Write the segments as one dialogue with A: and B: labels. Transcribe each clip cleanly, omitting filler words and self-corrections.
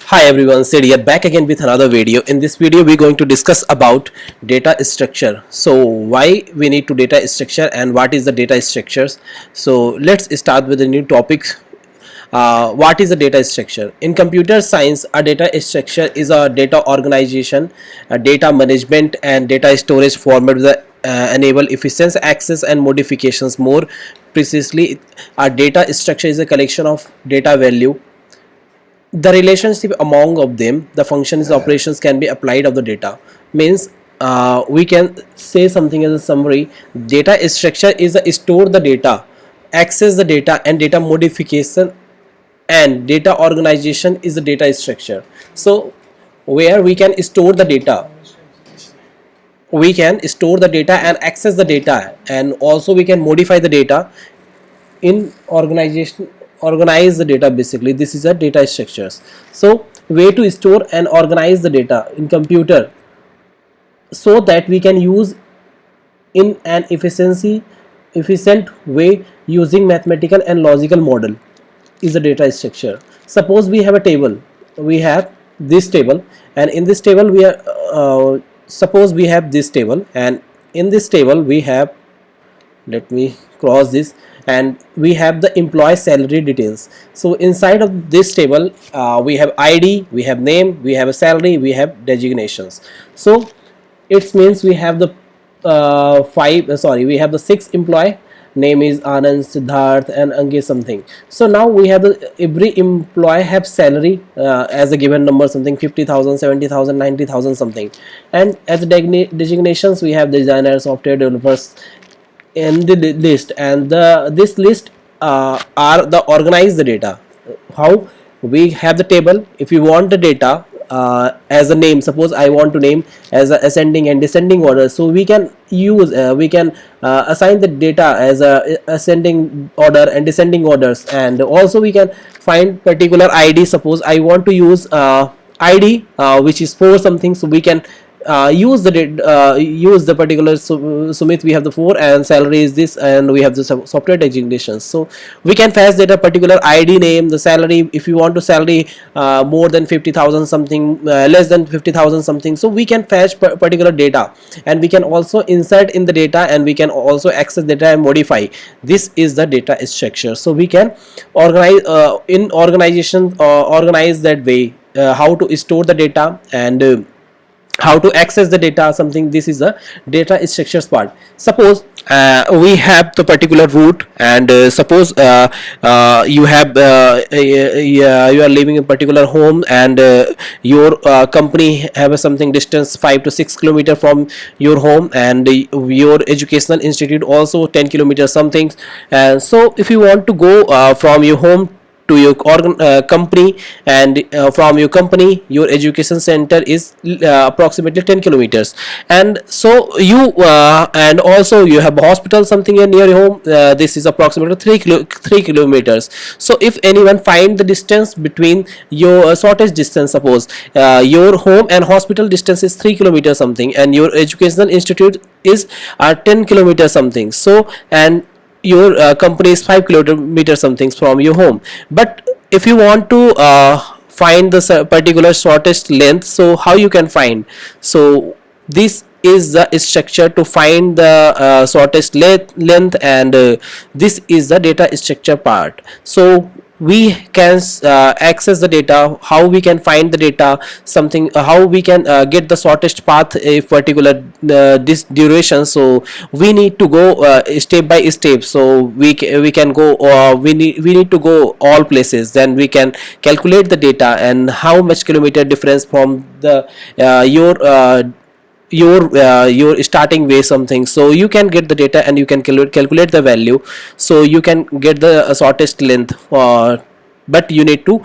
A: Hi everyone, Sid here back again with another video. In this video we're going to discuss about data structure. So why we need to data structure and what is the data structures. So let's start with a new topic. What is a data structure? In computer science, a data structure is a data organization, a data management and data storage format that enable efficient access and modifications. More precisely, a data structure is a collection of data value, the relationship among of them, the functions operations can be applied of the data. Means we can say something as a summary. Data structure is a store the data, access the data and data modification, and data organization is the data structure. So where we can store the data, we can store the data and access the data, and also we can modify the data in organization, organize the data. Basically this is a data structures. So way to store and organize the data in computer so that we can use in an efficient way using mathematical and logical model is a data structure. Suppose we have a table, we have this table, and in this table we are suppose we have this table, and in this table we have, let me cross this, and we have the employee salary details. So inside of this table we have id, we have name, we have a salary, we have designations. So it means we have the we have the 6 employee. Name is Anand, Siddharth and Ange something. So now we have the every employee have salary as a given number, something 50,000, 70,000, 90,000 something. And as designations we have designer, software developers in the list, and this list are the organize the data. How we have the table, if you want the data as a name, suppose I want to name as a ascending and descending order, so we can use we can assign the data as a ascending order and descending orders. And also we can find particular id. Suppose I want to use id which is for something, so we can use the particular Sumit, we have the 4, and salary is this, and we have the software designations. So we can fetch that a particular id, name, the salary. If you want to salary more than 50,000 something, less than 50,000 something, so we can fetch particular data, and we can also insert in the data, and we can also access data and modify. This is the data structure. So we can organize in organization, organize that way, how to store the data and how to access the data something. This is the data structures part. Suppose we have the particular route, and suppose you have you are living in a particular home, and your company have a something distance 5 to 6 kilometer from your home, and your educational institute also 10 kilometers something. And so if you want to go from your home to your company, and from your company your education center is approximately 10 kilometers. And so you and also you have a hospital something near your home, this is approximately 3 kilometers. So if anyone find the distance between your shortest distance, suppose your home and hospital distance is 3 kilometers something, and your educational institute is 10 kilometers something. So and your company is 5 kilometers something from your home. But if you want to find the particular shortest length, so how you can find? So this is the structure to find the shortest length, and this is the data structure part. So we can access the data, how we can find the data something, how we can get the shortest path if particular this duration. So we need to go step by step. So we can go we need to go all places, then we can calculate the data and how much kilometer difference from the your starting way something. So you can get the data and you can calculate the value, so you can get the shortest length. But you need to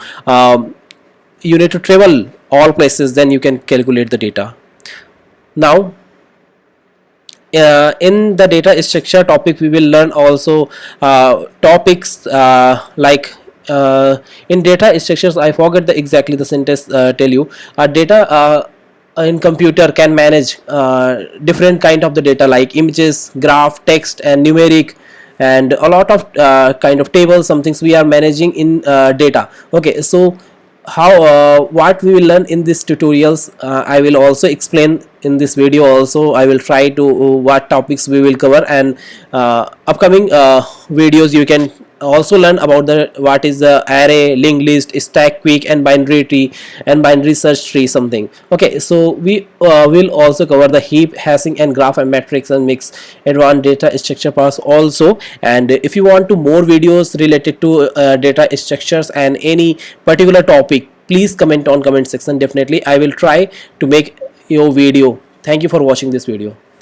A: travel all places, then you can calculate the data. Now in the data structure topic we will learn also topics in data structures. I forget the exactly the sentence tell you data in computer can manage different kind of the data like images, graph, text and numeric, and a lot of kind of tables, some things we are managing in data. Okay, so how what we will learn in this tutorials, I will also explain in this video. Also I will try to what topics we will cover, and upcoming videos you can also learn about the what is the array, linked list, stack quick, and binary tree, and binary search tree something. Okay, so we will also cover the heap, hashing, and graph and matrix and mix advanced data structure parts also. And if you want to more videos related to data structures and any particular topic, please comment on comment section. Definitely I will try to make your video. Thank you for watching this video.